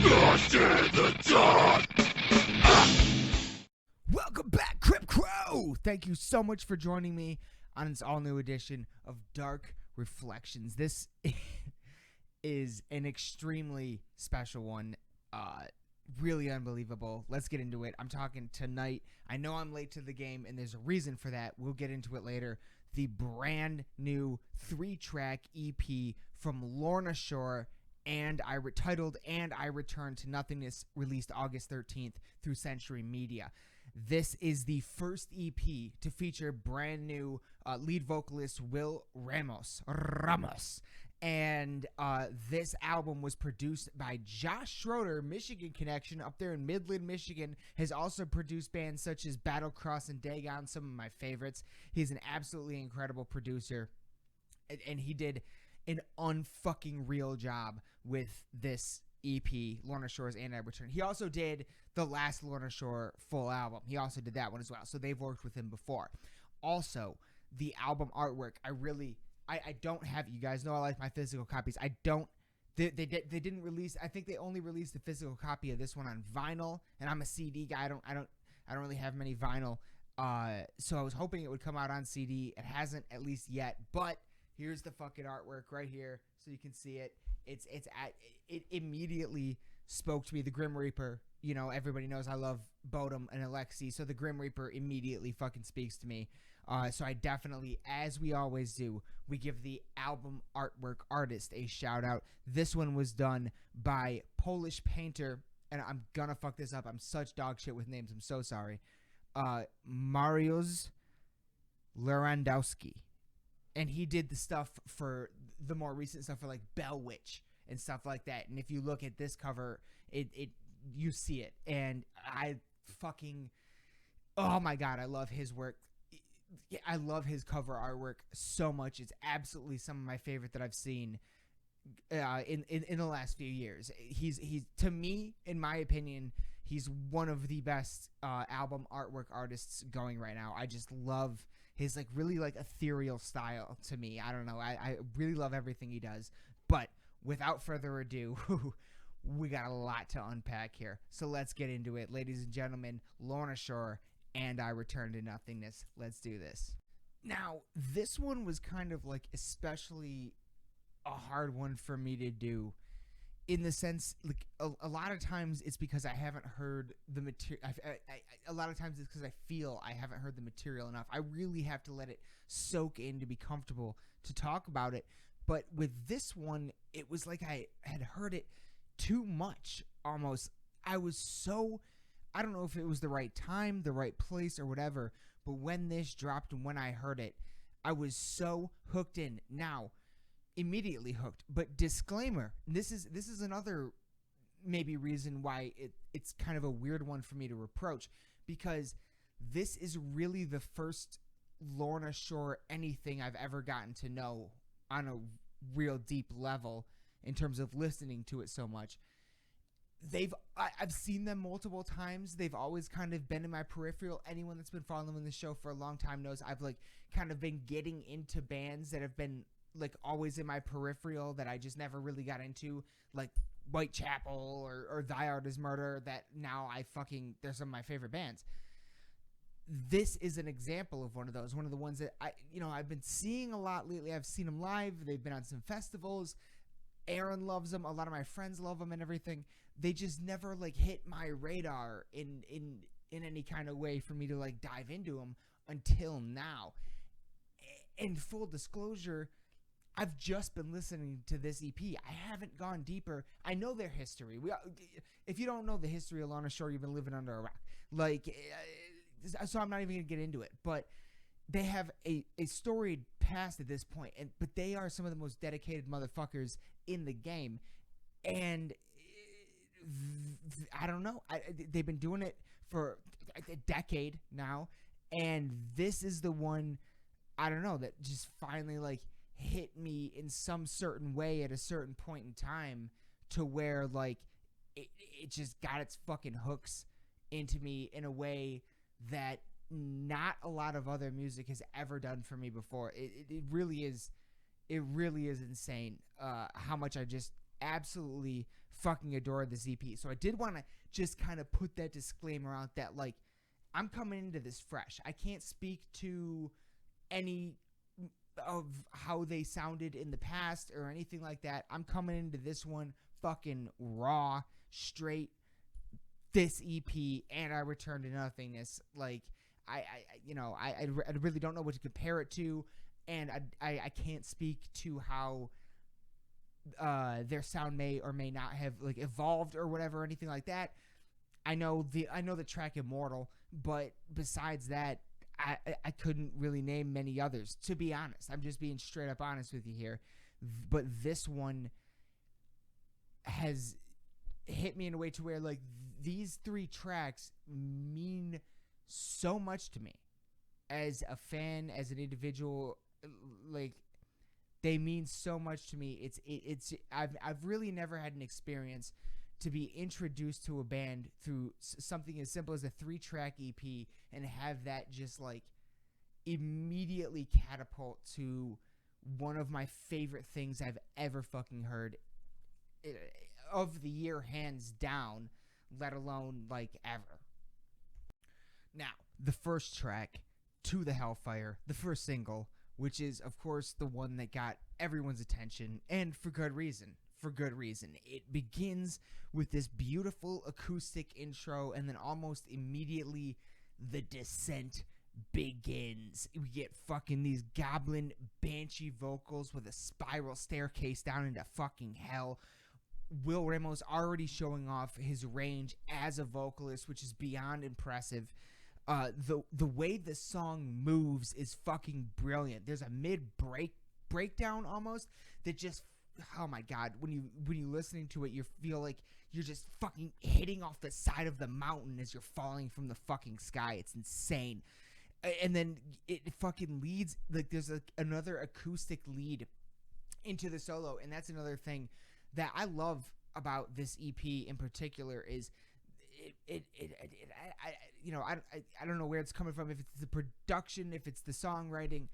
Lost in the dark. Welcome back, Crip Crow! Thank you so much for joining me on this all-new edition of Dark Reflections. This is an extremely special one. Really unbelievable. Let's get into it. I'm talking tonight. I know I'm late to the game, and there's a reason for that. We'll get into it later. The brand new 3-track EP from Lorna Shore and titled And I Return To Nothingness, released August 13th through Century Media. This is the first EP to feature brand new lead vocalist Will Ramos. And this album was produced by Josh Schroeder, Michigan connection, up there in Midland, Michigan. Has also produced bands such as Battlecross and Dagon, some of my favorites. He's an absolutely incredible producer, and he did an unfucking real job with this EP, Lorna Shore's And I Return. He also did the last Lorna Shore full album. He also did that one as well, so they've worked with him before. Also, the album artwork, I don't have, you guys know I like my physical copies. They didn't release, I think they only released the physical copy of this one on vinyl, and I'm a CD guy. I don't really have many vinyl. So I was hoping it would come out on CD. It hasn't, at least yet, but here's the fucking artwork right here so you can see it. It immediately spoke to me. The Grim Reaper, you know, everybody knows I love Bodum and Alexi, so the Grim Reaper immediately fucking speaks to me. So I definitely, as we always do, we give the album artwork artist a shout out. This one was done by Polish painter, and I'm gonna fuck this up. I'm such dog shit with names. I'm so sorry. Mariusz Lewandowski. And he did the stuff for the more recent stuff for like Bell Witch and stuff like that. And if you look at this cover, you see it. And I fucking, oh my God, I love his work. I love his cover artwork so much. It's absolutely some of my favorite that I've seen in the last few years. He's to me, in my opinion, he's one of the best album artwork artists going right now. I just love his like really like ethereal style to me. I don't know. I really love everything he does. But without further ado, we got a lot to unpack here. So let's get into it. Ladies and gentlemen, Lorna Shore, And I Return To Nothingness. Let's do this. Now, this one was kind of like especially a hard one for me to do, in the sense, like a lot of times it's because I haven't heard the material. A lot of times it's because I feel I haven't heard the material enough. I really have to let it soak in to be comfortable to talk about it. But with this one, it was like I had heard it too much almost. I don't know if it was the right time, the right place, or whatever, but when this dropped and when I heard it, I was so hooked in. Now, immediately hooked. But disclaimer, this is another maybe reason why it's kind of a weird one for me to approach, because this is really the first Lorna Shore anything I've ever gotten to know on a real deep level in terms of listening to it so much. I've seen them multiple times. They've always kind of been in my peripheral. Anyone that's been following the show for a long time knows I've like kind of been getting into bands that have been like always in my peripheral that I just never really got into, like Whitechapel or Thy Art Is Murder, that now they're some of my favorite bands. This is an example of one of those, one of the ones that I've been seeing a lot lately. I've seen them live. They've been on some festivals. Aaron loves them. A lot of my friends love them and everything. They just never like hit my radar in any kind of way for me to like dive into them until now. In full disclosure, I've just been listening to this EP. I haven't gone deeper. I know their history. If you don't know the history of Lorna Shore, you've been living under a rock. So I'm not even going to get into it. But they have a storied past at this point, but they are some of the most dedicated motherfuckers in the game. And I don't know. They've been doing it for a decade now, and this is the one, I don't know, that just finally like hit me in some certain way at a certain point in time, to where like it just got its fucking hooks into me in a way that not a lot of other music has ever done for me before. It really is insane how much I just absolutely fucking adore this EP. So I did want to just kind of put that disclaimer out that, like, I'm coming into this fresh. I can't speak to any of how they sounded in the past or anything like that. I'm coming into this one fucking raw, straight. This EP and I Return to Nothingness, like, I really don't know what to compare it to, and I can't speak to how their sound may or may not have, like, evolved or whatever or anything like that. I know the track Immortal, but besides that, I couldn't really name many others, to be honest. I'm just being straight up honest with you here. But this one has hit me in a way to where, like, these 3 tracks mean so much to me as a fan, as an individual. Like, they mean so much to me. I've really never had an experience to be introduced to a band through something as simple as a 3-track EP and have that just, like, immediately catapult to one of my favorite things I've ever fucking heard of the year, hands down, let alone, like, ever. Now, the first track, To the Hellfire, the first single, which is, of course, the one that got everyone's attention, and for good reason. For good reason. It begins with this beautiful acoustic intro, and then almost immediately the descent begins. We get fucking these goblin banshee vocals with a spiral staircase down into fucking hell. Will Ramos already showing off his range as a vocalist, which is beyond impressive. The way the song moves is fucking brilliant. There's a breakdown almost that just, oh my god, when you listening to it, you feel like you're just fucking hitting off the side of the mountain as you're falling from the fucking sky. It's insane. And then it fucking leads, like, there's another acoustic lead into the solo, and that's another thing that I love about this EP in particular is I don't know where it's coming from, if it's the production, if it's the songwriting.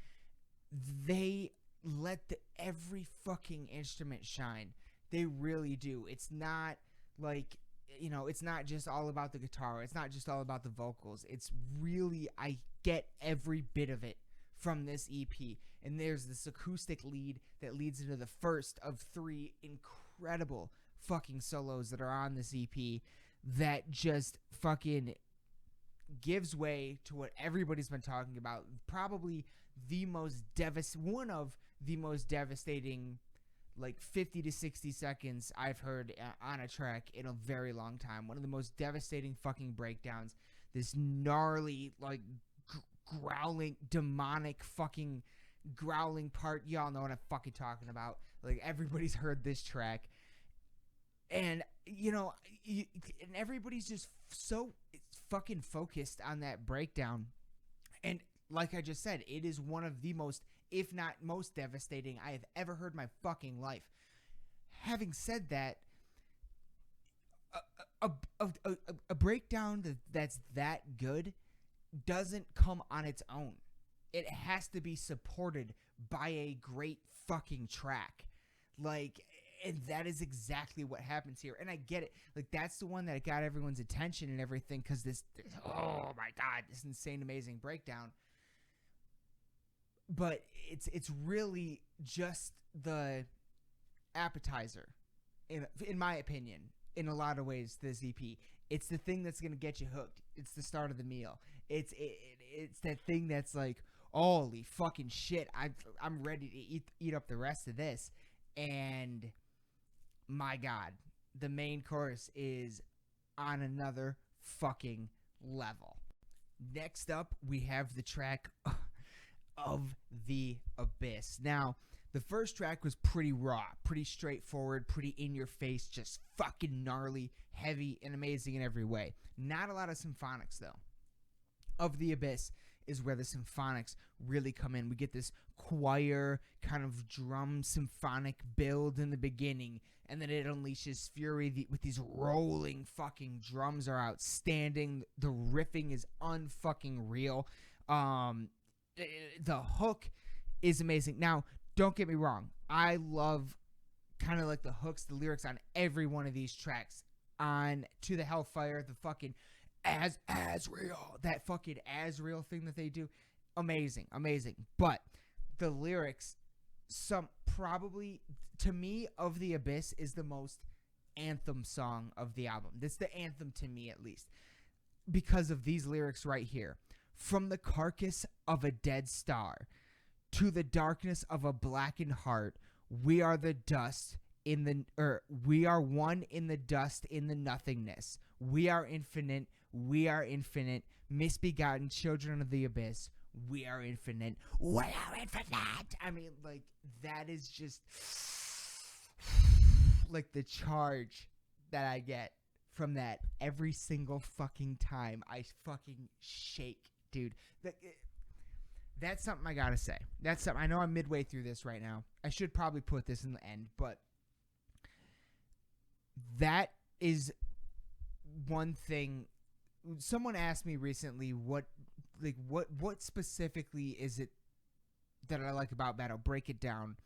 They let every fucking instrument shine. They really do. It's not like, it's not just all about the guitar. It's not just all about the vocals. It's really, I get every bit of it from this EP. And there's this acoustic lead that leads into the first of 3 incredible fucking solos that are on this EP that just fucking gives way to what everybody's been talking about. Probably one of the most devastating, like, 50 to 60 seconds I've heard on a track in a very long time. One of the most devastating fucking breakdowns. This gnarly, like, growling, demonic fucking growling part. Y'all know what I'm fucking talking about. Like, everybody's heard this track. And, and everybody's just so fucking focused on that breakdown. And like I just said, it is one of the most, if not most devastating I have ever heard in my fucking life. Having said that, a breakdown that's that good doesn't come on its own. It has to be supported by a great fucking track. Like, and that is exactly what happens here. And I get it. Like, that's the one that got everyone's attention and everything, because this, oh my god, this insane, amazing breakdown. But it's really just the appetizer, in my opinion, in a lot of ways, this EP. It's the thing that's going to get you hooked. It's the start of the meal. It's that thing that's like, holy fucking shit, I'm ready to eat up the rest of this. And my god, the main chorus is on another fucking level. Next up, we have the track Of the Abyss. Now, the first track was pretty raw, pretty straightforward, pretty in your face, just fucking gnarly, heavy, and amazing in every way. Not a lot of symphonics, though. Of the Abyss is where the symphonics really come in. We get this choir kind of drum symphonic build in the beginning, and then it unleashes fury with these rolling fucking drums are outstanding. The riffing is unfucking real. The hook is amazing. Now, don't get me wrong. I love kind of like the hooks, the lyrics on every one of these tracks. On To the Hellfire, the fucking as real, that fucking as real thing that they do, amazing. But the lyrics, some probably to me, Of the Abyss is the most anthem song of the album. That's the anthem to me, at least, because of these lyrics right here. From the carcass of a dead star to the darkness of a blackened heart, we are the dust we are one in the dust, in the nothingness. We are infinite, misbegotten children of the abyss. We are infinite, we are infinite. I mean, like, that is just like the charge that I get from that every single fucking time. I fucking shake, dude. That's something I gotta say. That's something. I know I'm midway through this right now. I should probably put this in the end, but that is one thing. Someone asked me recently what specifically is it that I like about Battle? Break it down.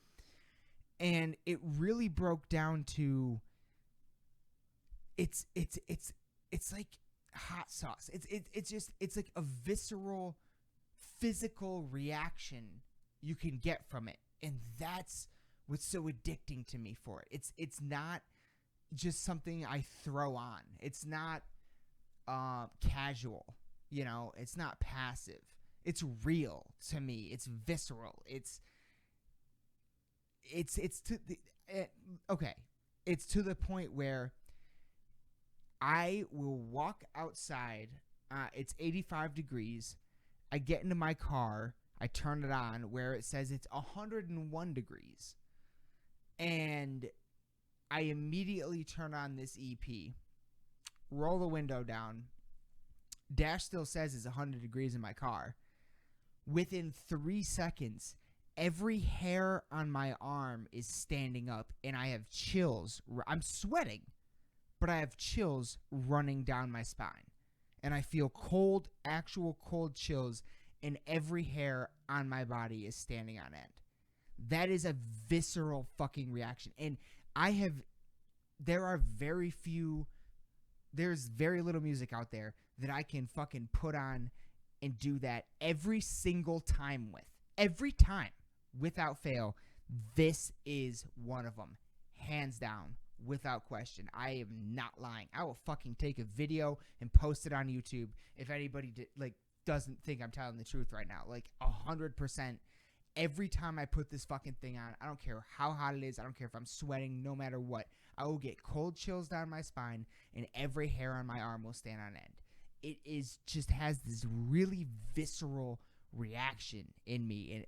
And it really broke down to it's like hot sauce. It's like a visceral, physical reaction you can get from it, and that's what's so addicting to me for it. It's not just something I throw on. It's not casual, you know. It's not passive. It's real to me. It's visceral. It's to the okay. It's to the point where I will walk outside. It's 85 degrees. I get into my car. I turn it on where it says it's 101 degrees. And I immediately turn on this EP, roll the window down. Dash still says it's 100 degrees in my car. Within 3 seconds, every hair on my arm is standing up, and I have chills. I'm sweating, but I have chills running down my spine. And I feel cold, actual cold chills, and every hair on my body is standing on end. That is a visceral fucking reaction. And there's very little music out there that I can fucking put on and do that every single time with. Every time, without fail. This is one of them. Hands down, without question. I am not lying. I will fucking take a video and post it on YouTube if anybody doesn't think I'm telling the truth right now. 100%. Every time I put this fucking thing on, I don't care how hot it is. I don't care if I'm sweating, no matter what. I will get cold chills down my spine, and every hair on my arm will stand on end. It is just has this really visceral reaction in me, and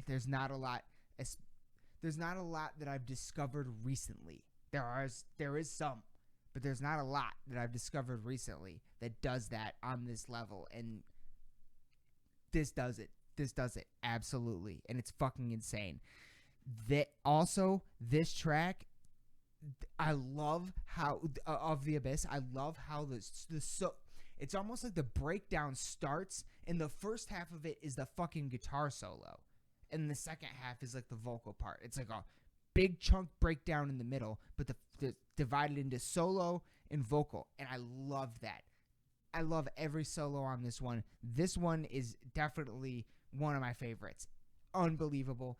there's not a lot that I've discovered recently. There is some, but there's not a lot that I've discovered recently that does that on this level, and this does it. This does it, absolutely, and it's fucking insane. This track, I love how Of the Abyss. I love how it's almost like the breakdown starts, and the first half of it is the fucking guitar solo, and the second half is like the vocal part. It's like a big chunk breakdown in the middle, but the divided into solo and vocal, and I love that. I love every solo on this one. This one is definitely one of my favorites. Unbelievable.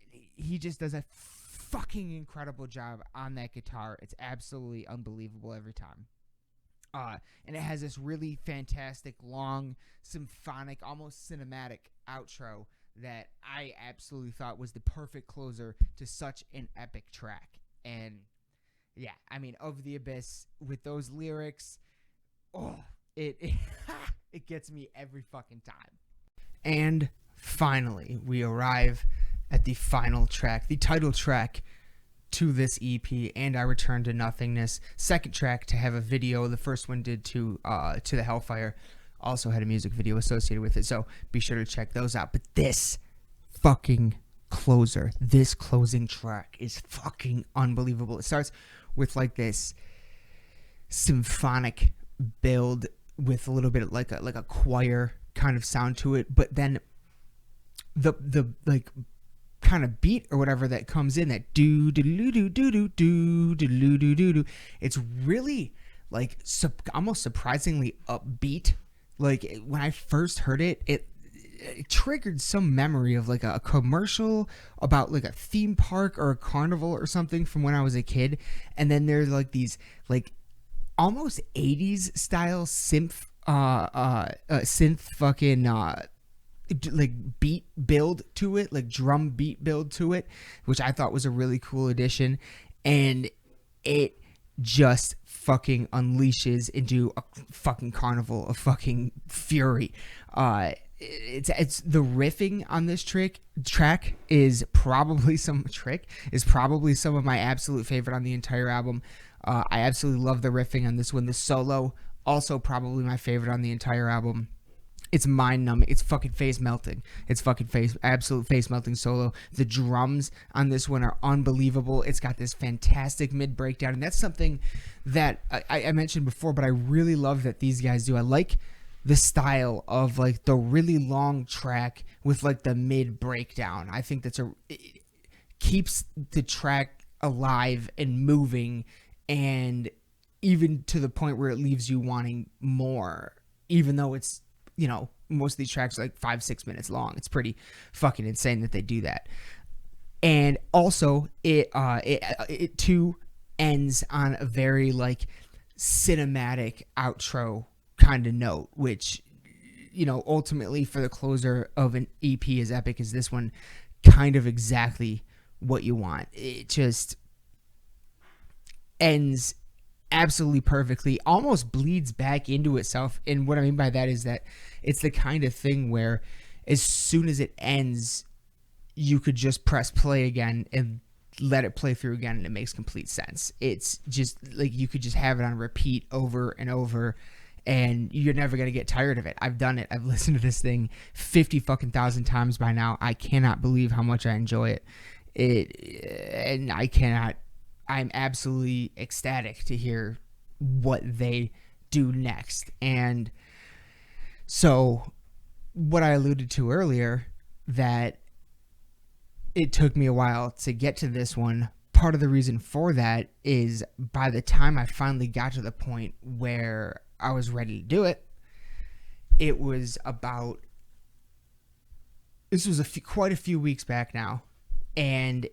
He just does a fucking incredible job on that guitar. It's absolutely unbelievable every time. And it has this really fantastic, long, symphonic, almost cinematic outro that I absolutely thought was the perfect closer to such an epic track. And yeah, I mean, Of the Abyss with those lyrics, it gets me every fucking time. And finally, we arrive at the final track, the title track to this EP, and I Return to Nothingness. Second track to have a video. The first one did to the Hellfire. Also had a music video associated with it, so be sure to check those out. But this fucking closer, this closing track is fucking unbelievable. It starts with like this symphonic build with a little bit of like a choir kind of sound to it, but then the kind of beat or whatever that comes in, that do do do do do do do do do do do. It's really like almost surprisingly upbeat. Like when I first heard it, it triggered some memory of like a commercial about like a theme park or a carnival or something from when I was a kid. And then there's like these like almost 80s style synth fucking like beat build to it, like drum beat build to it, which I thought was a really cool addition. And it just fucking unleashes into a fucking carnival of fucking fury. It's the riffing on this track is probably some of my absolute favorite on the entire album. I absolutely love the riffing on this one. The solo, also probably my favorite on the entire album. It's mind-numbing. It's fucking face-melting. It's fucking absolute face-melting solo. The drums on this one are unbelievable. It's got this fantastic mid-breakdown, and that's something that I mentioned before, but I really love that these guys do. I like the style of like the really long track with like the mid-breakdown. I think it keeps the track alive and moving, and even to the point where it leaves you wanting more, even though it's, you know, most of these tracks are like 5-6 minutes long. It's pretty fucking insane that they do that. And also it too ends on a very like cinematic outro kind of note, which, you know, ultimately for the closer of an EP as epic as this one, kind of exactly what you want. It just ends absolutely perfectly, almost bleeds back into itself. And what I mean by that is that it's the kind of thing where as soon as it ends, you could just press play again and let it play through again, and it makes complete sense. It's just like you could just have it on repeat over and over, and you're never going to get tired of it. I've done it. I've listened to this thing 50 fucking thousand times by now. I cannot believe how much I enjoy it. And I'm absolutely ecstatic to hear what they do next. And so what I alluded to earlier, that it took me a while to get to this one, part of the reason for that is by the time I finally got to the point where I was ready to do it, it was about, this was quite a few weeks back now, and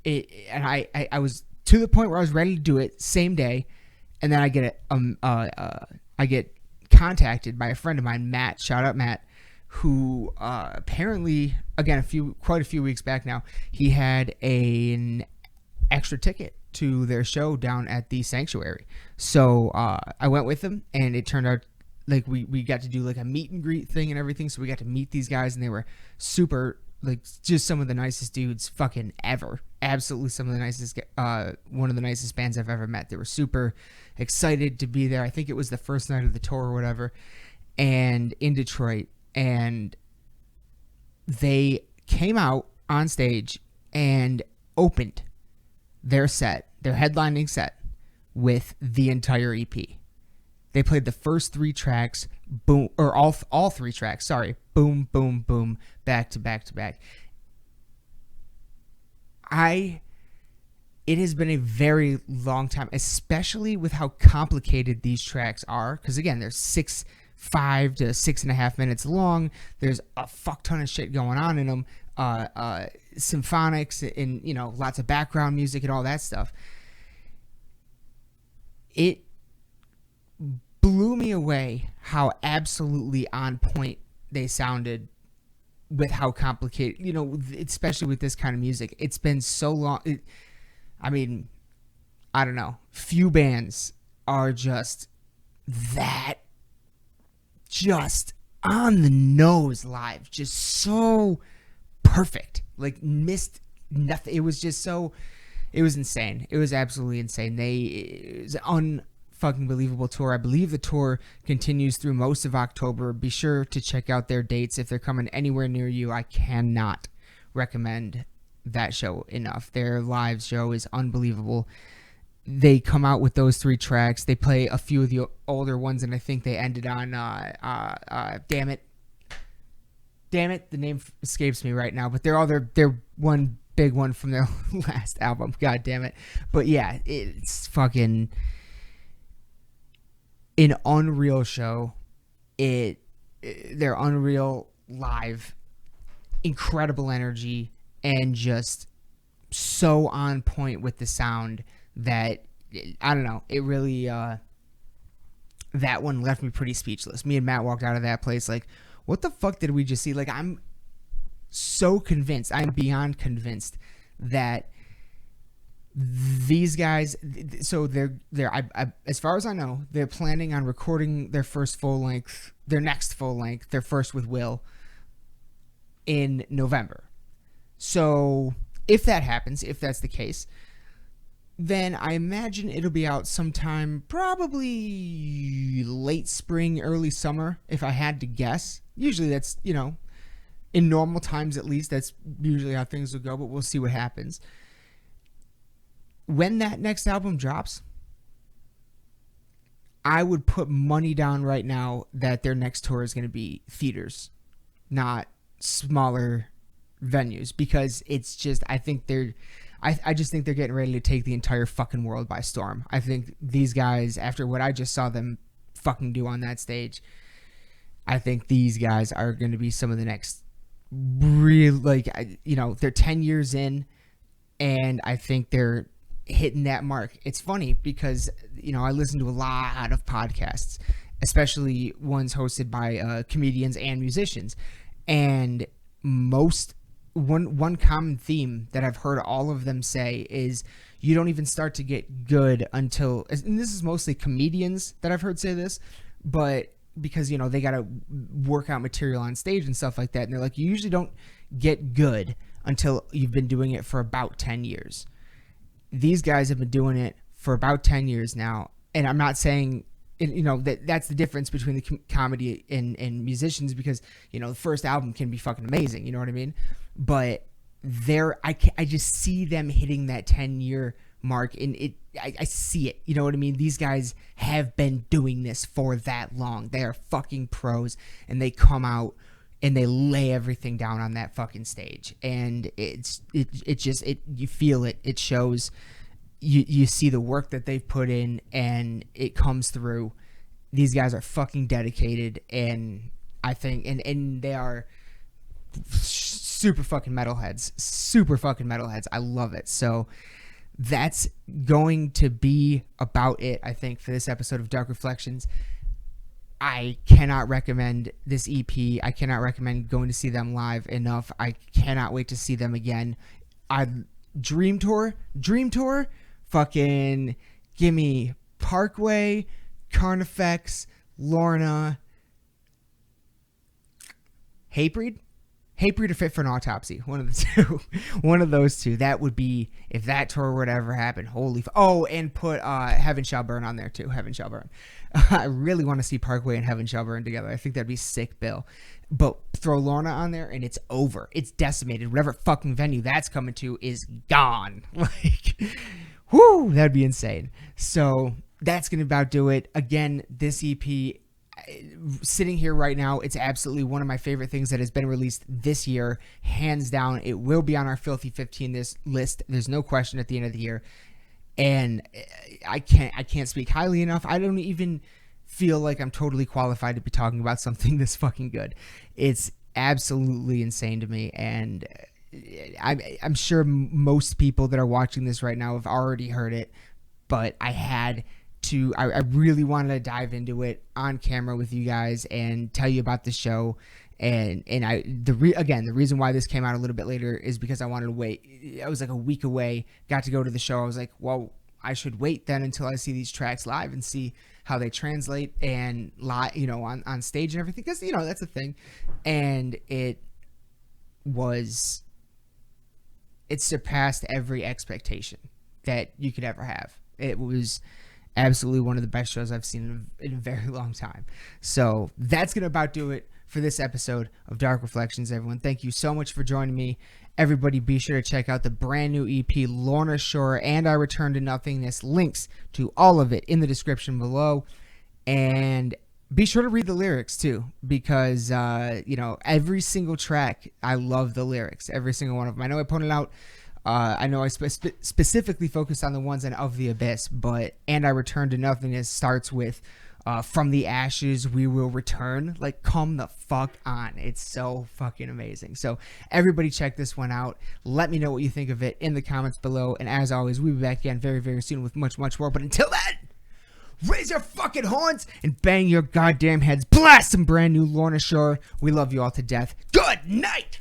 I was to the point where I was ready to do it same day, and then I get contacted by a friend of mine, Matt. Shout out Matt, who apparently, again, quite a few weeks back now, he had an extra ticket to their show down at the Sanctuary. So I went with him, and it turned out like we got to do like a meet and greet thing and everything. So we got to meet these guys, and they were super, like, just some of the nicest dudes fucking ever. Absolutely some of the nicest, one of the nicest bands I've ever met. They were super excited to be there. I think it was the first night of the tour or whatever, and in Detroit, and they came out on stage and opened their headlining set with the entire EP. They played the first 3 tracks, boom, or all 3 tracks, sorry, boom, boom, boom, back to back to back. It has been a very long time, especially with how complicated these tracks are, because again, they're 5 to 6.5 minutes long. There's a fuck ton of shit going on in them, symphonics and, you know, lots of background music and all that stuff. It blew me away how absolutely on point they sounded with how complicated, you know, especially with this kind of music. It's been so long. I mean, I don't know. Few bands are just that, just on the nose live, just so perfect. Like, missed nothing. It was just so, it was insane. It was absolutely insane. It was an unfucking believable tour. I believe the tour continues through most of October. Be sure to check out their dates if they're coming anywhere near you. I cannot recommend that show enough. Their live show is unbelievable. They come out with those 3 tracks. They play a few of the older ones, and I think they ended on Damn It. damn it, the name escapes me right now, but they're one big one from their last album. God damn it. But yeah, it's fucking an unreal show. They're unreal live, incredible energy, and just so on point with the sound that I don't know. It really that one left me pretty speechless. Me and Matt walked out of that place like, what the fuck did we just see? Like, I'm so convinced, I'm beyond convinced that these guys, so they're as far as I know, they're planning on recording their next full length, their first with Will, in November. So if that happens, if that's the case, then I imagine it'll be out sometime probably late spring, early summer, if I had to guess. Usually that's, in normal times at least, that's usually how things will go, but we'll see what happens. When that next album drops, I would put money down right now that their next tour is going to be theaters, not smaller venues, because it's just, I just think they're getting ready to take the entire fucking world by storm. I think these guys, after what I just saw them fucking do on that stage, I think these guys are going to be some of the next real, they're 10 years in, and I think they're hitting that mark. It's funny because, I listen to a lot of podcasts, especially ones hosted by comedians and musicians, and one common theme that I've heard all of them say is you don't even start to get good until, and this is mostly comedians that I've heard say this, but because, they got to work out material on stage and stuff like that. And they're like, you usually don't get good until you've been doing it for about 10 years. These guys have been doing it for about 10 years now. And I'm not saying, that's the difference between the comedy and musicians, because, the first album can be fucking amazing. You know what I mean? But I just see them hitting that 10-year mark, and I see it. You know what I mean? These guys have been doing this for that long. They are fucking pros, and they come out and they lay everything down on that fucking stage, and you feel it. It shows. You see the work that they've put in, and it comes through. These guys are fucking dedicated, and I think, and they are super fucking metalheads. I love it. So that's going to be about it, I think, for this episode of Dark Reflections. I cannot recommend this EP. I cannot recommend going to see them live enough. I cannot wait to see them again. Dream Tour, fucking give me Parkway, Carnifex, Lorna, Hatebreed or Fit for an Autopsy. One of the two. One of those two. That would be, if that tour would ever happen. Holy and put Heaven Shall Burn on there too. Heaven Shall Burn. I really want to see Parkway and Heaven Shall Burn together. I think that'd be sick, Bill. But throw Lorna on there and it's over. It's decimated. Whatever fucking venue that's coming to is gone. Whoo, that'd be insane. So that's going to about do it. Again, this EP, sitting here right now, it's absolutely one of my favorite things that has been released this year, hands down. It will be on our Filthy 15 list. There's no question at the end of the year, and I can't speak highly enough. I don't even feel like I'm totally qualified to be talking about something this fucking good. It's absolutely insane to me, and I'm sure most people that are watching this right now have already heard it, but I really wanted to dive into it on camera with you guys and tell you about the show. And the reason why this came out a little bit later is because I wanted to wait. I was like a week away, got to go to the show. I was like, well, I should wait then until I see these tracks live and see how they translate and live, on stage and everything. Because, that's the thing. And it surpassed every expectation that you could ever have. It was absolutely one of the best shows I've seen in a very long time. So that's going to about do it for this episode of Dark Reflections, everyone. Thank you so much for joining me. Everybody be sure to check out the brand new EP, Lorna Shore, and I Return To Nothingness. Links to all of it in the description below. And Be sure to read the lyrics too, because every single track, I love the lyrics, every single one of them. I know I pointed out, I know I specifically focused on the ones in Of the Abyss, but And I Return to Nothingness starts with from the ashes we will return. Like, come the fuck on. It's so fucking amazing. So everybody check this one out. Let me know what you think of it in the comments below. And as always, we'll be back again very, very soon with much, much more. But until then, raise your fucking horns and bang your goddamn heads. Blast some brand new Lorna Shore. We love you all to death. Good night.